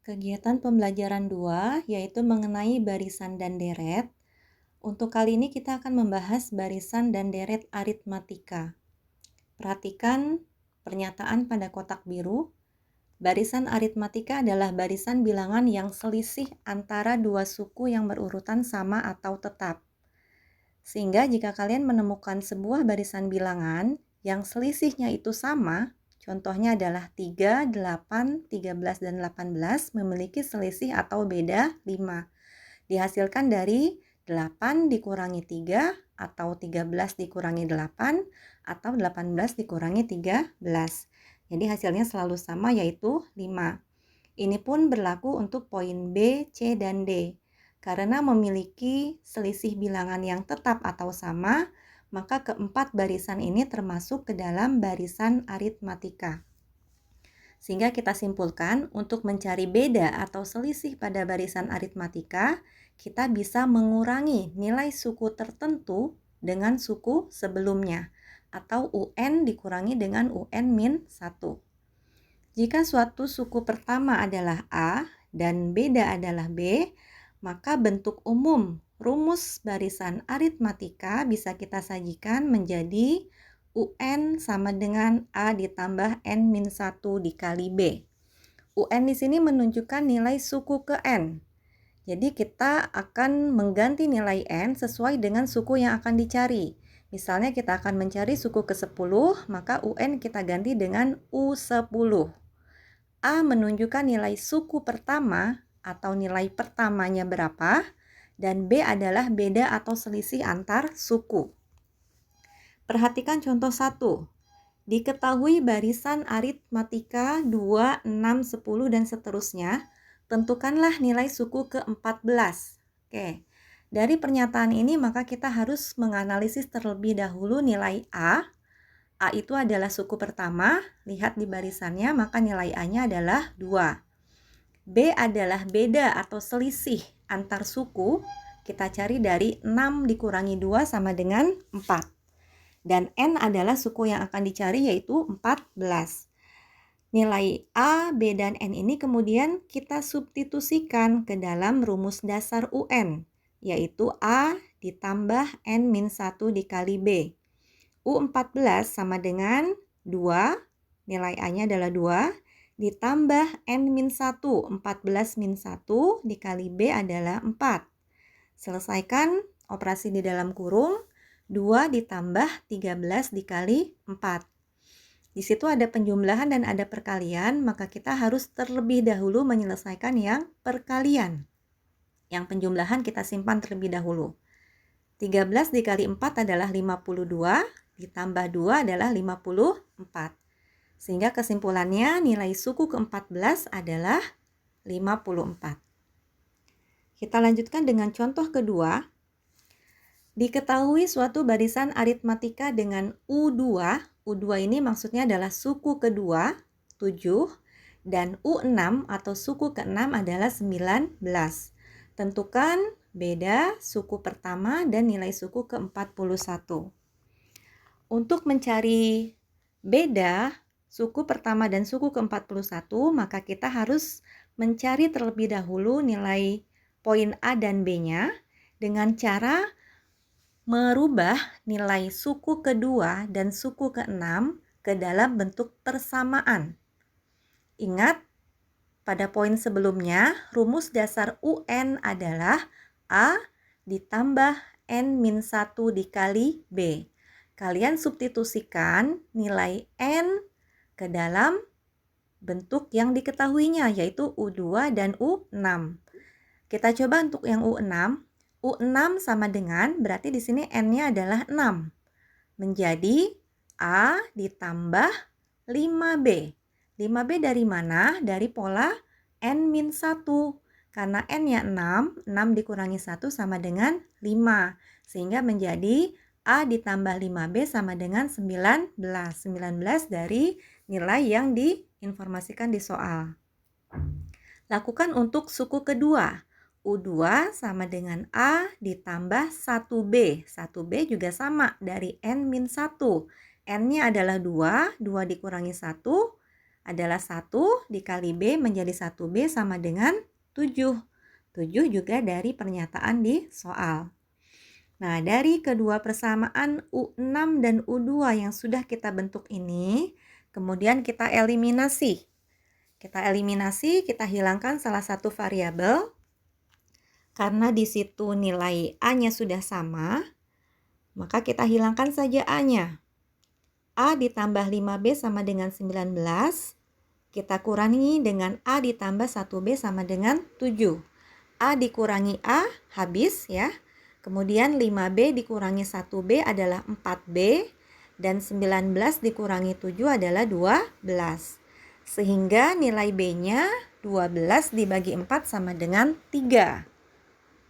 Kegiatan pembelajaran 2 yaitu mengenai barisan dan deret. Untuk kali ini kita akan membahas barisan dan deret aritmatika. Perhatikan pernyataan pada kotak biru. Barisan aritmatika adalah barisan bilangan yang selisih antara dua suku yang berurutan sama atau tetap. Sehingga jika kalian menemukan sebuah barisan bilangan yang selisihnya itu sama, contohnya adalah 3, 8, 13, dan 18 memiliki selisih atau beda 5. Dihasilkan dari 8 dikurangi 3 atau 13 dikurangi 8 atau 18 dikurangi 13. Jadi hasilnya selalu sama yaitu 5. Ini pun berlaku untuk poin B, C, dan D. Karena memiliki selisih bilangan yang tetap atau sama, maka keempat barisan ini termasuk ke dalam barisan aritmatika. Sehingga kita simpulkan untuk mencari beda atau selisih pada barisan aritmatika, kita bisa mengurangi nilai suku tertentu dengan suku sebelumnya, atau UN dikurangi dengan UN-1. Jika suatu suku pertama adalah A dan beda adalah B, maka bentuk umum rumus barisan aritmatika bisa kita sajikan menjadi UN sama dengan A ditambah N-1 dikali B. UN di sini menunjukkan nilai suku ke N. Jadi kita akan mengganti nilai N sesuai dengan suku yang akan dicari. Misalnya kita akan mencari suku ke-10, maka UN kita ganti dengan U10. A menunjukkan nilai suku pertama atau nilai pertamanya berapa, dan B adalah beda atau selisih antar suku. Perhatikan contoh 1. Diketahui barisan aritmatika 2, 6, 10, dan seterusnya. Tentukanlah nilai suku ke-14. Oke. Dari pernyataan ini maka kita harus menganalisis terlebih dahulu nilai A. A itu adalah suku pertama, lihat di barisannya, maka nilai A-nya adalah 2. B adalah beda atau selisih antar suku, kita cari dari 6 dikurangi 2 sama dengan 4. Dan N adalah suku yang akan dicari yaitu 14. Nilai A, B, dan N ini kemudian kita substitusikan ke dalam rumus dasar UN, yaitu A ditambah N-1 dikali B. U14 sama dengan 2, nilai A-nya adalah 2, ditambah N-1, 14-1 dikali B adalah 4. Selesaikan operasi di dalam kurung, 2 ditambah 13 dikali 4. Di situ ada penjumlahan dan ada perkalian, maka kita harus terlebih dahulu menyelesaikan yang perkalian. Yang penjumlahan kita simpan terlebih dahulu. 13 dikali 4 adalah 52, ditambah 2 adalah 54. Sehingga kesimpulannya nilai suku ke-14 adalah 54. Kita lanjutkan dengan contoh kedua. Diketahui suatu barisan aritmatika dengan U2. U2 ini maksudnya adalah suku kedua, 7, dan U6 atau suku ke-6 adalah 19. Tentukan beda suku pertama dan nilai suku ke-41. Untuk mencari beda suku pertama dan suku ke-41, maka kita harus mencari terlebih dahulu nilai poin A dan B-nya dengan cara merubah nilai suku kedua dan suku ke-6 ke dalam bentuk persamaan. Ingat, pada poin sebelumnya, rumus dasar UN adalah A ditambah N-1 dikali B. Kalian substitusikan nilai N ke dalam bentuk yang diketahuinya, yaitu U2 dan U6. Kita coba untuk yang U6. U6 sama dengan, berarti di sini N-nya adalah 6. Menjadi A ditambah 5B. 5B dari mana? Dari pola N-1. Karena N-nya 6, 6 dikurangi 1 sama dengan 5. Sehingga menjadi A ditambah 5B sama dengan 19. 19 dari nilai yang diinformasikan di soal. Lakukan untuk suku kedua. U2 sama dengan A ditambah 1B. 1B juga sama dari N-1. N-nya adalah 2, 2 dikurangi 1 adalah 1 dikali B menjadi 1B sama dengan 7. 7 juga dari pernyataan di soal. Nah, dari kedua persamaan U6 dan U2 yang sudah kita bentuk ini, kemudian kita eliminasi. Kita hilangkan salah satu variabel. Karena di situ nilai A-nya sudah sama, maka kita hilangkan saja A-nya. A ditambah 5B sama dengan 19. Kita kurangi dengan A ditambah 1B sama dengan 7. A dikurangi A, habis ya. Kemudian 5B dikurangi 1B adalah 4B. Dan 19 dikurangi 7 adalah 12. Sehingga nilai B-nya 12 dibagi 4 sama dengan 3.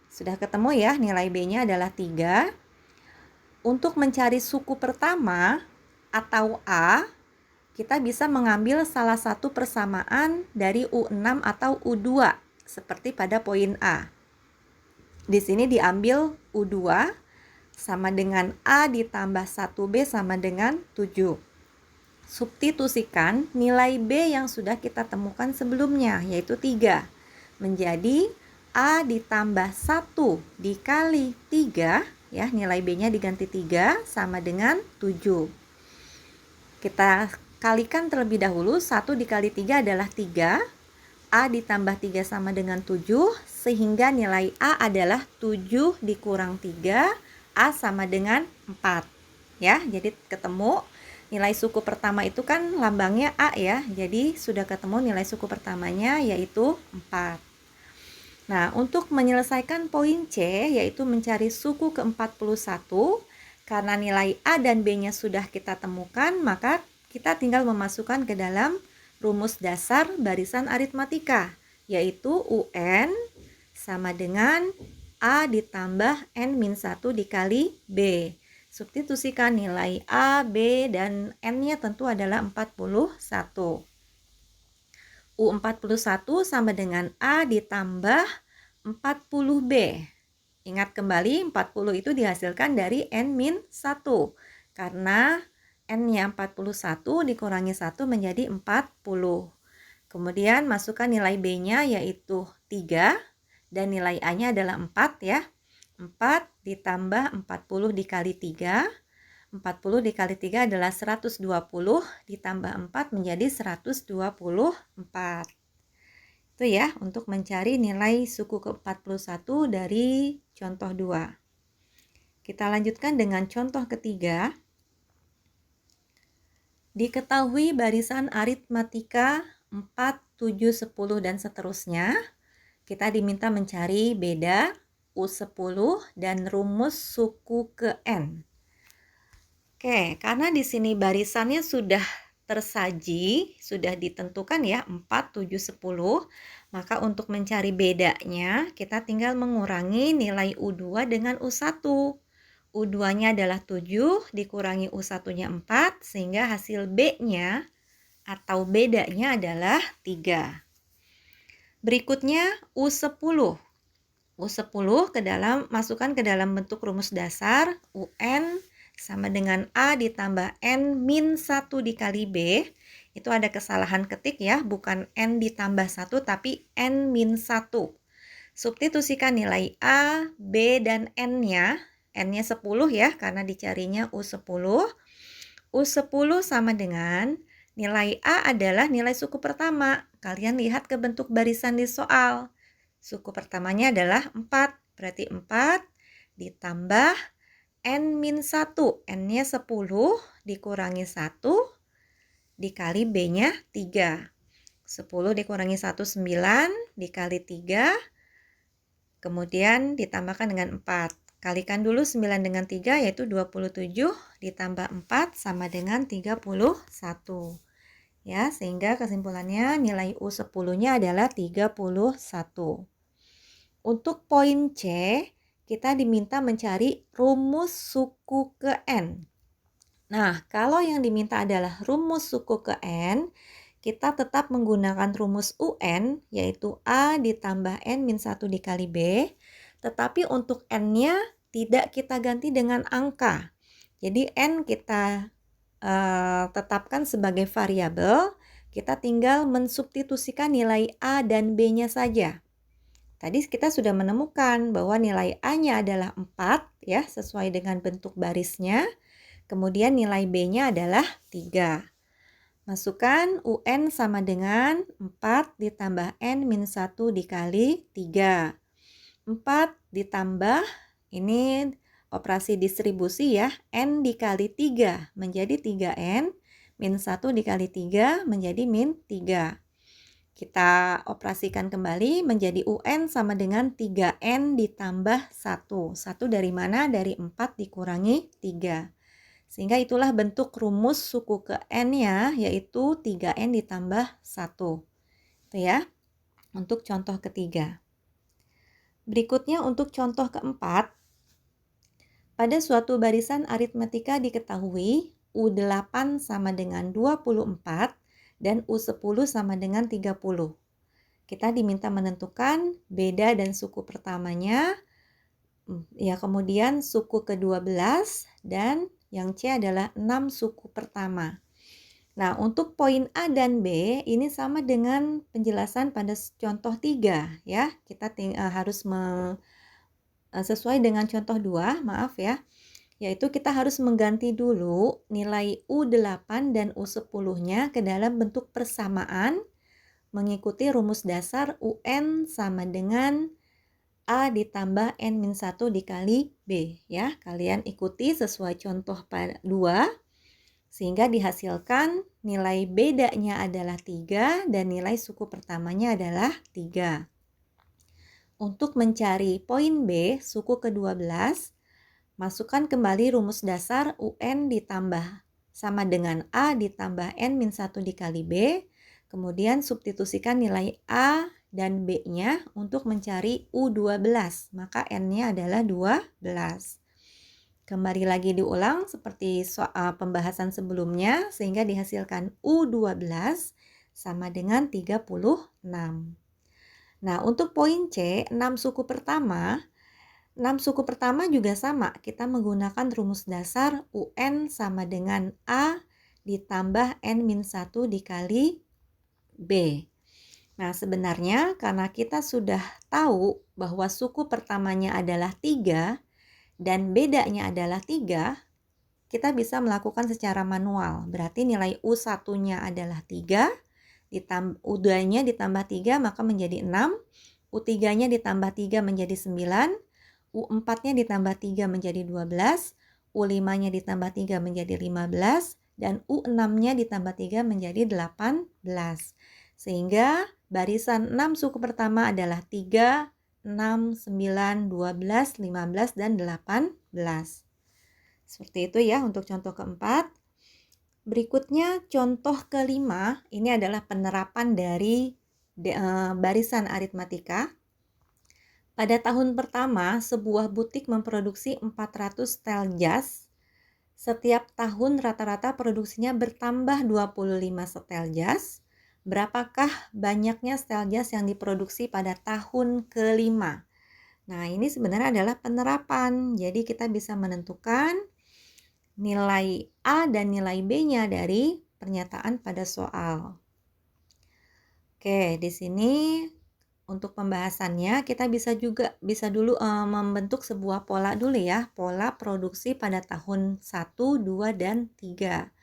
Sudah ketemu ya, nilai B-nya adalah 3. Untuk mencari suku pertama atau A, kita bisa mengambil salah satu persamaan dari U6 atau U2 seperti pada poin A. Di sini diambil U2 sama dengan A ditambah 1B sama dengan 7. Substitusikan nilai B yang sudah kita temukan sebelumnya, yaitu 3. Menjadi A ditambah 1 dikali 3, ya, nilai B-nya diganti 3 sama dengan 7. Kita kalikan terlebih dahulu, 1 dikali 3 adalah 3. A ditambah 3 sama dengan 7, sehingga nilai A adalah 7 dikurang 3, A sama dengan 4. Ya, jadi ketemu nilai suku pertama itu kan lambangnya A ya, jadi sudah ketemu nilai suku pertamanya yaitu 4. Nah, untuk menyelesaikan poin C, yaitu mencari suku ke-41, karena nilai A dan B-nya sudah kita temukan, maka kita tinggal memasukkan ke dalam rumus dasar barisan aritmatika, yaitu UN sama dengan A ditambah N-1 dikali B. Substitusikan nilai A, B, dan N-nya tentu adalah 41. U41 sama dengan A ditambah 40B. Ingat kembali 40 itu dihasilkan dari N-1. Karena N-nya 41 dikurangi 1 menjadi 40. Kemudian masukkan nilai B-nya yaitu 3. Dan nilai A-nya adalah 4 ya. 4 ditambah 40 dikali 3. 40 dikali 3 adalah 120, ditambah 4 menjadi 124. Itu ya, untuk mencari nilai suku ke-41 dari contoh 2. Kita lanjutkan dengan contoh ketiga. Diketahui barisan aritmatika 4, 7, 10, dan seterusnya. Kita diminta mencari beda U10 dan rumus suku ke N. Oke, karena di sini barisannya sudah tersaji, sudah ditentukan ya, 4, 7, 10, maka untuk mencari bedanya, kita tinggal mengurangi nilai U2 dengan U1. U2-nya adalah 7, dikurangi U1-nya 4, sehingga hasil B-nya atau bedanya adalah 3. Berikutnya U10. U10 masukkan ke dalam bentuk rumus dasar UN sama dengan A ditambah N-1 dikali B. Itu ada kesalahan ketik ya, bukan N ditambah 1 tapi N-1. Substitusikan nilai A, B, dan N-nya. N-nya 10 ya, karena dicarinya U10. U10 sama dengan nilai A adalah nilai suku pertama. Kalian lihat ke bentuk barisan di soal. Suku pertamanya adalah 4. Berarti 4 ditambah N-1. N-nya 10 dikurangi 1 dikali B-nya 3. 10 dikurangi 1, 9 dikali 3. Kemudian ditambahkan dengan 4. Kalikan dulu 9 dengan 3 yaitu 27 ditambah 4 sama dengan 31. Ya, sehingga kesimpulannya nilai U10-nya adalah 31. Untuk poin C, kita diminta mencari rumus suku ke N. Nah, kalau yang diminta adalah rumus suku ke N, kita tetap menggunakan rumus UN, yaitu A ditambah N-1 dikali B. Tetapi untuk N-nya tidak kita ganti dengan angka. Jadi N kita tetapkan sebagai variabel. kita tinggal mensubstitusikan nilai A dan B-nya saja. Tadi kita sudah menemukan bahwa nilai A-nya adalah 4 ya, sesuai dengan bentuk barisnya. Kemudian nilai B-nya adalah 3. Masukkan UN sama dengan 4 ditambah N min 1 dikali 3. 4 ditambah, ini operasi distribusi ya, N dikali 3 menjadi 3N, min 1 dikali 3 menjadi min 3. Kita operasikan kembali menjadi UN sama dengan 3N ditambah 1. 1 dari mana? Dari 4 dikurangi 3. Sehingga itulah bentuk rumus suku ke N-nya, yaitu 3N ditambah 1. Itu ya, untuk contoh ketiga. Berikutnya untuk contoh keempat. Pada suatu barisan aritmetika diketahui U8 sama dengan 24 dan U10 sama dengan 30. Kita diminta menentukan beda dan suku pertamanya, ya kemudian suku ke-12 dan yang C adalah 6 suku pertama. Nah, untuk poin A dan B ini sama dengan penjelasan pada contoh 3 ya. Kita harus sesuai dengan contoh 2, maaf ya. Yaitu kita harus mengganti dulu nilai U8 dan U10-nya ke dalam bentuk persamaan mengikuti rumus dasar UN sama dengan A ditambah N-1 dikali B ya. Kalian ikuti sesuai contoh pada 2 sehingga dihasilkan nilai bedanya adalah 3 dan nilai suku pertamanya adalah 3. Untuk mencari poin B, suku ke-12, masukkan kembali rumus dasar UN ditambah sama dengan A ditambah N-1 dikali B. Kemudian substitusikan nilai A dan B-nya untuk mencari U12, maka N-nya adalah 12. Kembali lagi diulang seperti soal pembahasan sebelumnya sehingga dihasilkan U12 sama dengan 36. Nah, untuk poin C, 6 suku pertama juga sama. Kita menggunakan rumus dasar UN sama dengan A ditambah N-1 dikali B. Nah, sebenarnya karena kita sudah tahu bahwa suku pertamanya adalah 3 dan bedanya adalah 3, kita bisa melakukan secara manual. Berarti nilai U1-nya adalah 3, U2-nya ditambah 3 maka menjadi 6, U3-nya ditambah 3 menjadi 9, U4-nya ditambah 3 menjadi 12, U5-nya ditambah 3 menjadi 15, dan U6-nya ditambah 3 menjadi 18. Sehingga barisan 6 suku pertama adalah 3, 6, 9, 12, 15, dan 18. Seperti itu ya untuk contoh keempat. Berikutnya contoh kelima, ini adalah penerapan dari barisan aritmatika. Pada tahun pertama, sebuah butik memproduksi 400 setel jas. Setiap tahun rata-rata produksinya bertambah 25 setel jas. Berapakah banyaknya setel jas yang diproduksi pada tahun kelima? Nah, ini sebenarnya adalah penerapan. Jadi kita bisa menentukan nilai A dan nilai B-nya dari pernyataan pada soal. Oke, di sini untuk pembahasannya kita bisa dulu membentuk sebuah pola dulu ya, pola produksi pada tahun 1, 2, dan 3.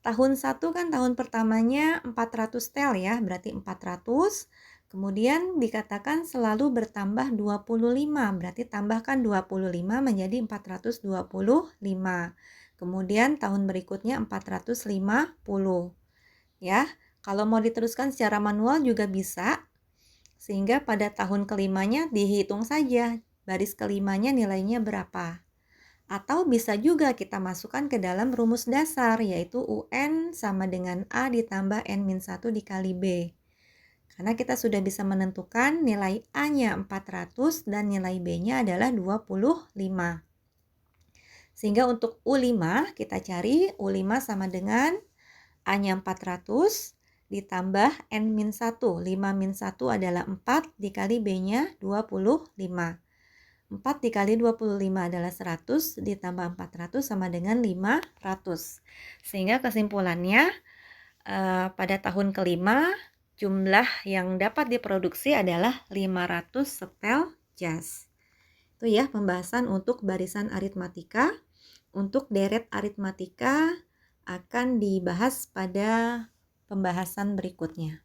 Tahun 1 kan tahun pertamanya 400 setel ya, berarti 400. Kemudian dikatakan selalu bertambah 25, berarti tambahkan 25 menjadi 425. Kemudian tahun berikutnya 450. Ya, kalau mau diteruskan secara manual juga bisa. Sehingga pada tahun kelimanya dihitung saja baris kelimanya nilainya berapa. Atau bisa juga kita masukkan ke dalam rumus dasar yaitu UN sama dengan A ditambah N-1 dikali B. Karena kita sudah bisa menentukan nilai A-nya 400 dan nilai B-nya adalah 25. Sehingga untuk U5 kita cari U5 sama dengan A-nya 400 ditambah N-1. 5-1 adalah 4 dikali B-nya 25. 4 dikali 25 adalah 100 ditambah 400 sama dengan 500. Sehingga kesimpulannya pada tahun kelima, jumlah yang dapat diproduksi adalah 500 setel jas. Itu ya pembahasan untuk barisan aritmatika. Untuk deret aritmatika akan dibahas pada pembahasan berikutnya.